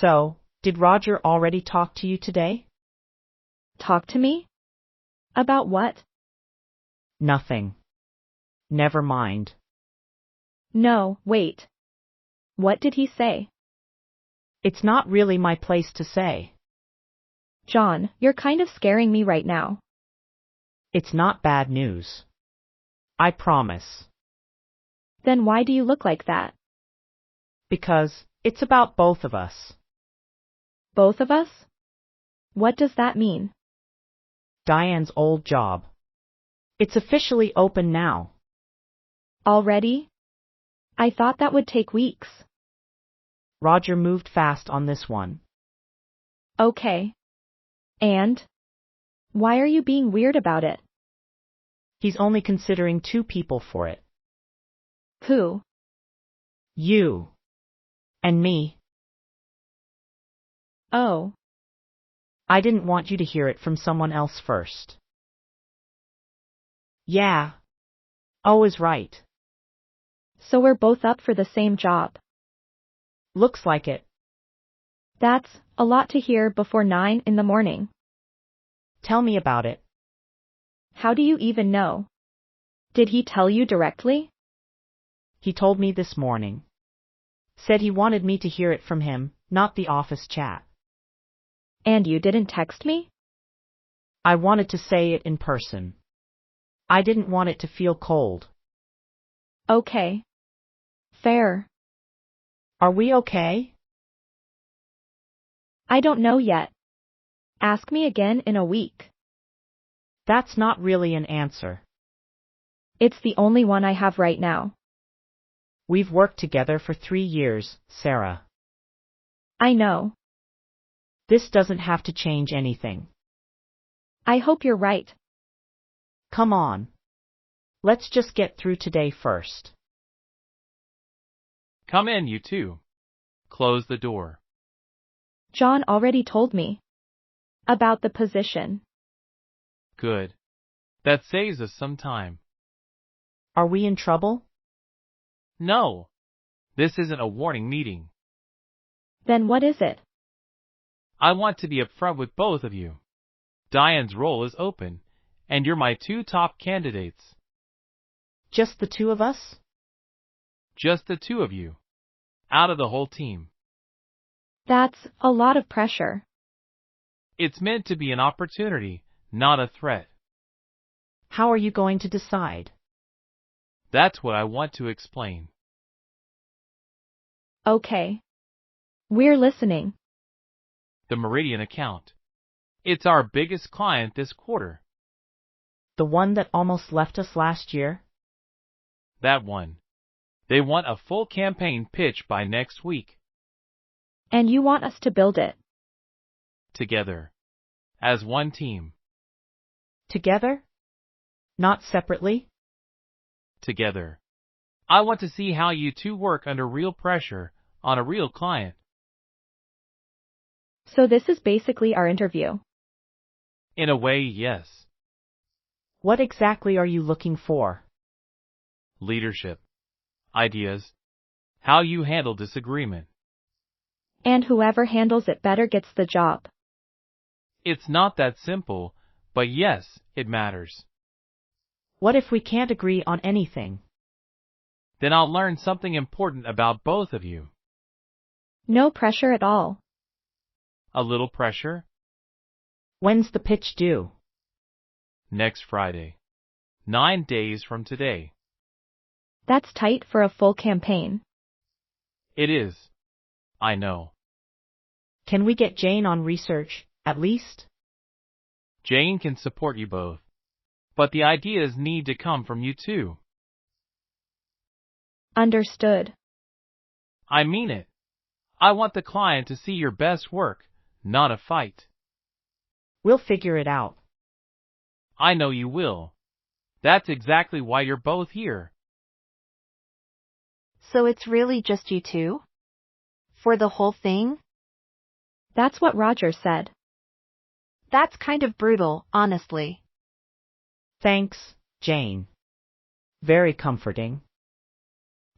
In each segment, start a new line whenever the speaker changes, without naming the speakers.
So, did Roger already talk to you today?
Talk to me? About what?
Nothing. Never mind.
No, wait. What did he say?
It's not really my place to say.
John, you're kind of scaring me right now.
It's not bad news. I promise.
Then why do you look like that?
Because, it's about both of us.
Both of us? What does that mean?
Diane's old job. It's officially open now.
Already? I thought that would take weeks.
Roger moved fast on this one.
Okay. And? Why are you being weird about it?
He's only considering 2 people for it.
Who?
You. And me.
Oh.
I didn't want you to hear it from someone else first. Yeah. O is right.
So we're both up for the same job.
Looks like it.
That's a lot to hear before 9 in the morning.
Tell me about it.
How do you even know? Did he tell you directly?
He told me this morning. Said he wanted me to hear it from him, not the office chat.
And you didn't text me?
I wanted to say it in person. I didn't want it to feel cold.
Okay. Fair.
Are we okay?
I don't know yet. Ask me again in a week.
That's not really an answer.
It's the only one I have right now.
We've worked together for 3 years, Sara.
I know.
This doesn't have to change anything.
I hope you're right.
Come on. Let's just get through today first.
Come in, you two. Close the door.
John already told me. About the position.
Good. That saves us some time.
Are we in trouble?
No. This isn't a warning meeting.
Then what is it?
I want to be upfront with both of you. Diane's role is open, and you're my 2 top candidates.
Just the 2 of us?
Just the 2 of you. Out of the whole team.
That's a lot of pressure.
It's meant to be an opportunity, not a threat.
How are you going to decide?
That's what I want to explain.
Okay. We're listening.
The Meridian account. It's our biggest client this quarter.
The one that almost left us last year?
That one. They want a full campaign pitch by next week.
And you want us to build it.
Together. As one team.
Together? Not separately?
Together. I want to see how you 2 work under real pressure on a real client.
So this is basically our interview.
In a way, yes.
What exactly are you looking for?
Leadership. Ideas. How you handle disagreement.
And whoever handles it better gets the job.
It's not that simple, but yes, it matters.
What if we can't agree on anything?
Then I'll learn something important about both of you.
No pressure at all.
A little pressure?
When's the pitch due?
Next Friday. 9 days from today.
That's tight for a full campaign.
It is. I know.
Can we get Jane on research, at least?
Jane can support you both. But the ideas need to come from you too.
Understood.
I mean it. I want the client to see your best work, not a fight.
We'll figure it out.
I know you will. That's exactly why you're both here.
So it's really just you 2? For the whole thing?
That's what Roger said.
That's kind of brutal, honestly.
Thanks, Jane. Very comforting.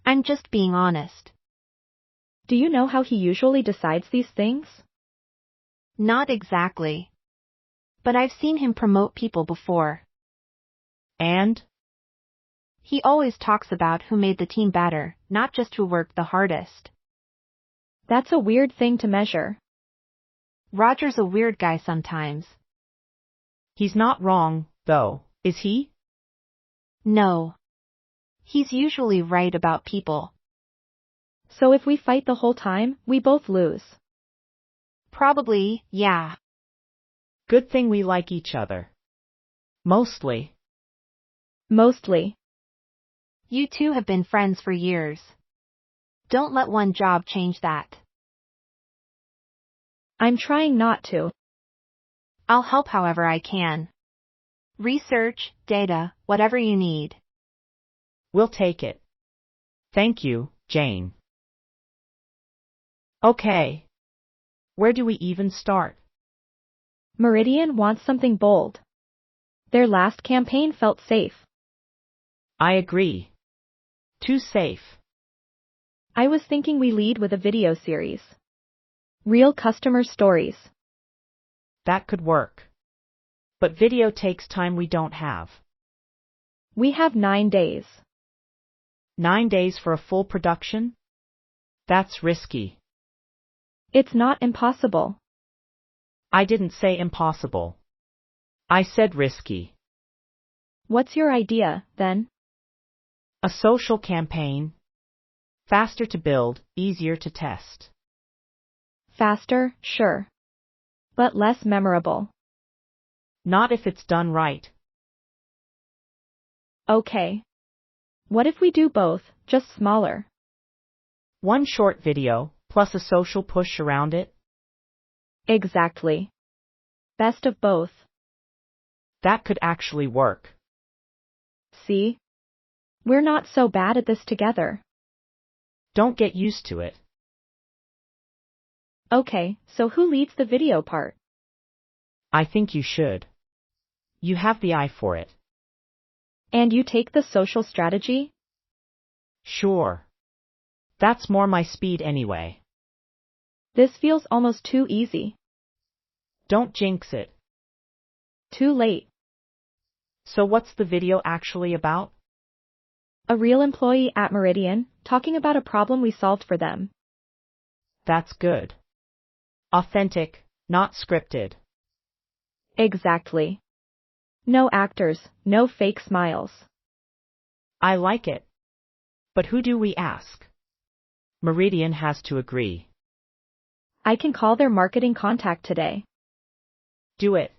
I'm just being honest.
Do you know how he usually decides these things?
Not exactly. But I've seen him promote people before.
And?
He always talks about who made the team better, not just who worked the hardest.
That's a weird thing to measure.
Roger's a weird guy sometimes.
He's not wrong, though, is he?
No. He's usually right about people.
So if we fight the whole time, we both lose.
Probably, yeah.
Good thing we like each other. Mostly.
Mostly.
You two have been friends for years. Don't let one job change that.
I'm trying not to.
I'll help however I can. Research, data, whatever you need.
We'll take it. Thank you, Jane. Okay. Where do we even start?
Meridian wants something bold. Their last campaign felt safe.
I agree. Too safe.
I was thinking we lead with a video series. Real customer stories.
That could work. But video takes time we don't have.
We have 9 days.
9 days for a full production? That's risky.
It's not impossible.
I didn't say impossible. I said risky.
What's your idea, then?
A social campaign. Faster to build, easier to test.
Faster, sure. But less memorable.
Not if it's done right.
Okay. What if we do both, just smaller?
One short video, plus a social push around it?
Exactly. Best of both.
That could actually work.
See? We're not so bad at this together.
Don't get used to it.
Okay, so who leads the video part?
I think you should. You have the eye for it.
And you take the social strategy?
Sure. That's more my speed anyway.
This feels almost too easy.
Don't jinx it.
Too late.
So what's the video actually about?
A real employee at Meridian, talking about a problem we solved for them.
That's good. Authentic, not scripted.
Exactly. No actors, no fake smiles.
I like it. But who do we ask? Meridian has to agree.
I can call their marketing contact today.
Do it.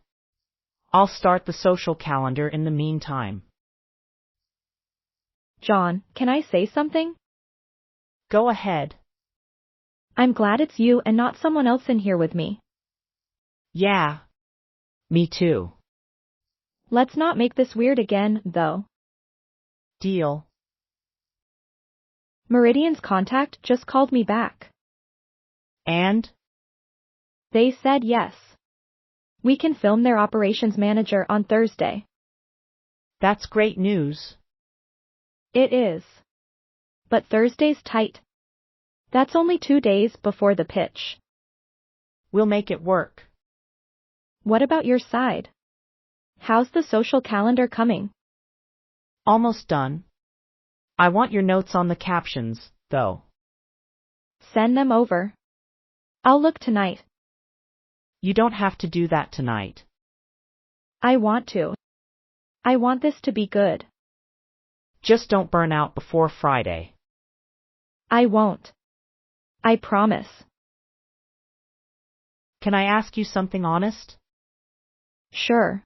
I'll start the social calendar in the meantime.
John, can I say something?
Go ahead.
I'm glad it's you and not someone else in here with me.
Yeah. Me too.
Let's not make this weird again, though.
Deal.
Meridian's contact just called me back.
And?
They said yes. We can film their operations manager on Thursday.
That's great news.
It is. But Thursday's tight. That's only 2 days before the pitch.
We'll make it work.
What about your side? How's the social calendar coming?
Almost done. I want your notes on the captions, though.
Send them over. I'll look tonight.
You don't have to do that tonight.
I want to. I want this to be good.
Just don't burn out before Friday.
I won't. I promise.
Can I ask you something honest?
Sure.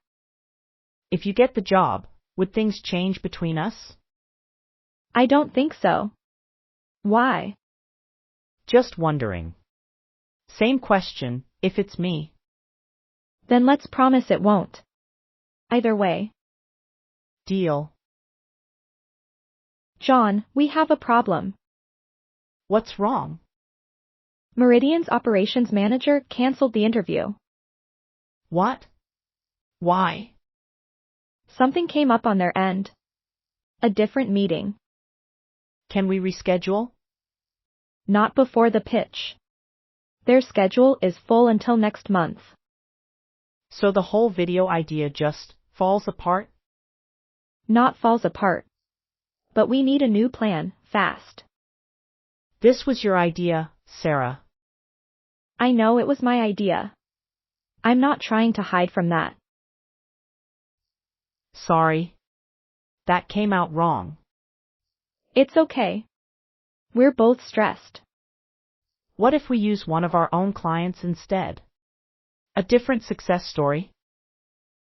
If you get the job, would things change between us?
I don't think so. Why?
Just wondering. Same question, if it's me.
Then let's promise it won't. Either way.
Deal.
John, we have a problem.
What's wrong?
Meridian's operations manager canceled the interview.
What? Why?
Something came up on their end. A different meeting.
Can we reschedule?
Not before the pitch. Their schedule is full until next month.
So the whole video idea just falls apart?
Not falls apart. But we need a new plan, fast.
This was your idea, Sara.
I know it was my idea. I'm not trying to hide from that.
Sorry. That came out wrong.
It's okay. We're both stressed.
What if we use one of our own clients instead? A different success story?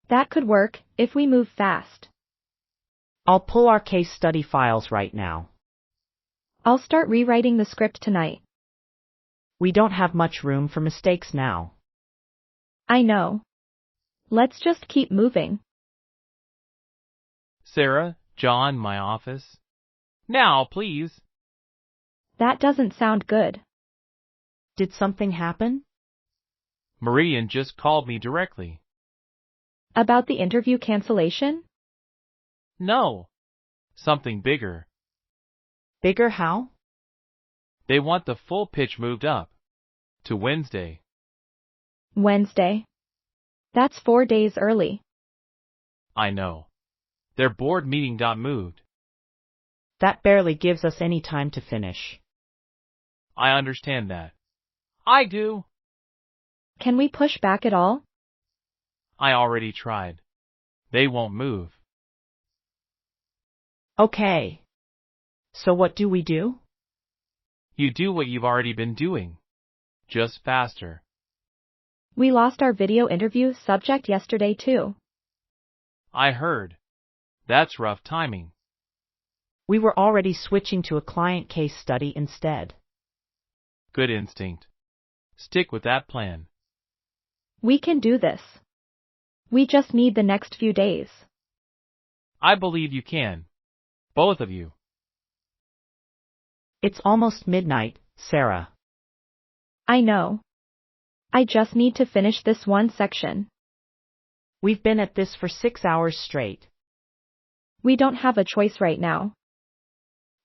That could work, if we move fast.
I'll pull our case study files right now.
I'll start rewriting the script tonight.
We don't have much room for mistakes now.
I know. Let's just keep moving.
Sara, John, my office. Now, please.
That doesn't sound good.
Did something happen?
Meridian just called me directly.
About the interview cancellation?
No. Something bigger.
Bigger how?
They want the full pitch moved up. To Wednesday.
Wednesday. That's 4 days early.
I know. Their board meeting got moved.
That barely gives us any time to finish.
I understand that. I do.
Can we push back at all?
I already tried. They won't move.
Okay. So what do we do?
You do what you've already been doing. Just faster.
We lost our video interview subject yesterday too.
I heard. That's rough timing.
We were already switching to a client case study instead.
Good instinct. Stick with that plan.
We can do this. We just need the next few days.
I believe you can. Both of you.
It's almost midnight, Sara.
I know. I just need to finish this one section.
We've been at this for 6 hours straight.
We don't have a choice right now.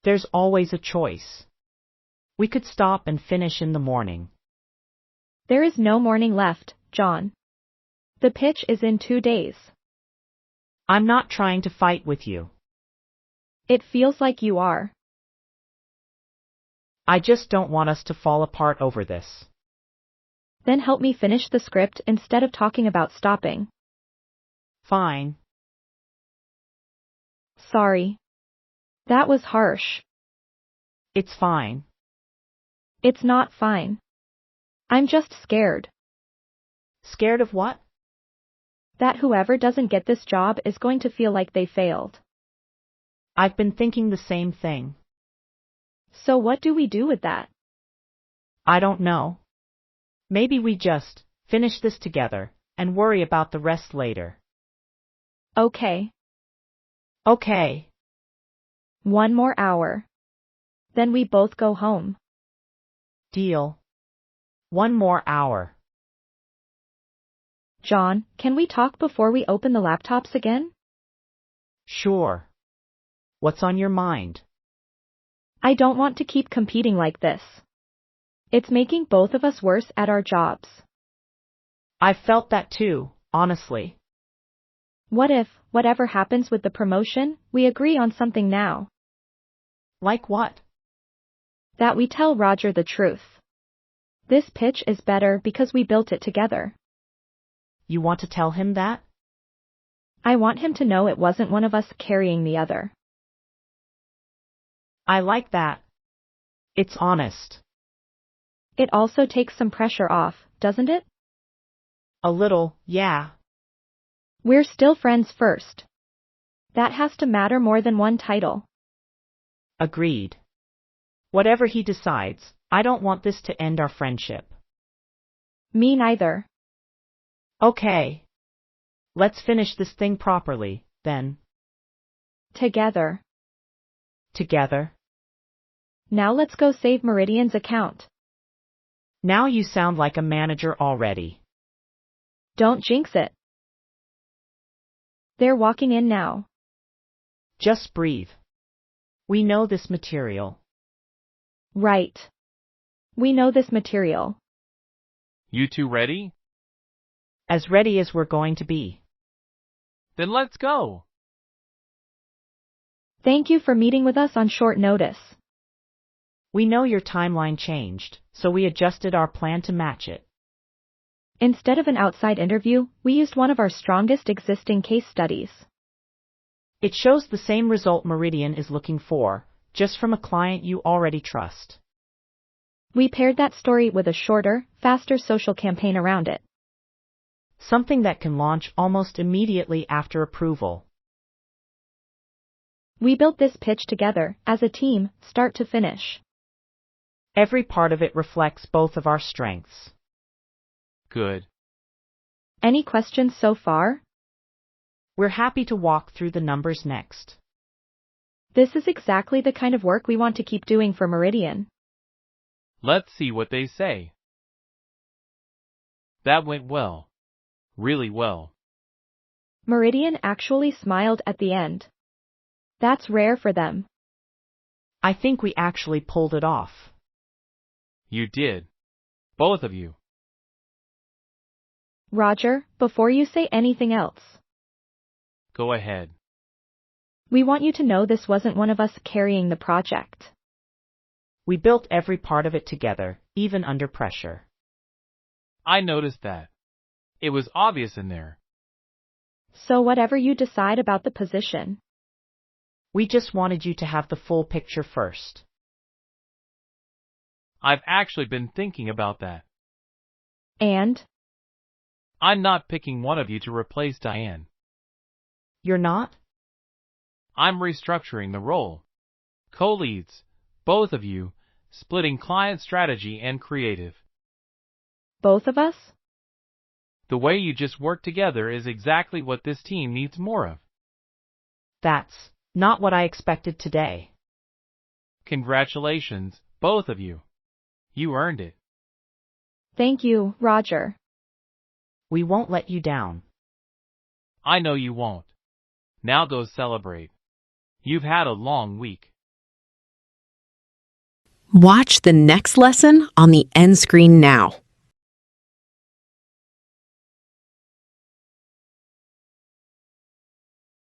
There's always a choice. We could stop and finish in the morning.
There is no morning left, John. The pitch is in 2 days.
I'm not trying to fight with you.
It feels like you are.
I just don't want us to fall apart over this.
Then help me finish the script instead of talking about stopping.
Fine.
Sorry. That was harsh.
It's fine.
It's not fine. I'm just scared.
Scared of what?
That whoever doesn't get this job is going to feel like they failed.
I've been thinking the same thing.
So what do we do with that?
I don't know. Maybe we just finish this together and worry about the rest later.
Okay.
Okay.
1 more hour. Then we both go home.
Deal. 1 more hour.
John, can we talk before we open the laptops again?
Sure. What's on your mind?
I don't want to keep competing like this. It's making both of us worse at our jobs.
I've felt that too, honestly.
What if, whatever happens with the promotion, we agree on something now?
Like what?
That we tell Roger the truth. This pitch is better because we built it together.
You want to tell him that?
I want him to know it wasn't one of us carrying the other.
I like that. It's honest.
It also takes some pressure off, doesn't it?
A little, yeah.
We're still friends first. That has to matter more than one title.
Agreed. Whatever he decides, I don't want this to end our friendship.
Me neither.
Okay. Let's finish this thing properly, then.
Together.
Together.
Now let's go save Meridian's account.
Now you sound like a manager already.
Don't jinx it. They're walking in now.
Just breathe. We know this material.
Right. We know this material.
You two ready?
As ready as we're going to be.
Then let's go.
Thank you for meeting with us on short notice.
We know your timeline changed, so we adjusted our plan to match it.
Instead of an outside interview, we used one of our strongest existing case studies.
It shows the same result Meridian is looking for, just from a client you already trust.
We paired that story with a shorter, faster social campaign around it.
Something that can launch almost immediately after approval.
We built this pitch together, as a team, start to finish.
Every part of it reflects both of our strengths.
Good.
Any questions so far?
We're happy to walk through the numbers next.
This is exactly the kind of work we want to keep doing for Meridian.
Let's see what they say. That went well. Really well.
Meridian actually smiled at the end. That's rare for them.
I think we actually pulled it off.
You did. Both of you.
Roger, before you say anything else,
Go ahead.
we want you to know this wasn't one of us carrying the project.
We built every part of it together, even under pressure.
I noticed that. It was obvious in there.
So whatever you decide about the position,
We just wanted you to have the full picture first.
I've actually been thinking about that.
and
I'm not picking one of you to replace Diane.
You're not?
I'm restructuring the role. Co-leads, both of you, splitting client strategy and creative.
both of us?
The way you just work together is exactly what this team needs more of.
That's not what I expected today.
Congratulations, both of you. You earned it.
Thank you, Roger.
We won't let you down.
I know you won't. Now go celebrate. You've had a long week.
Watch the next lesson on the end screen now.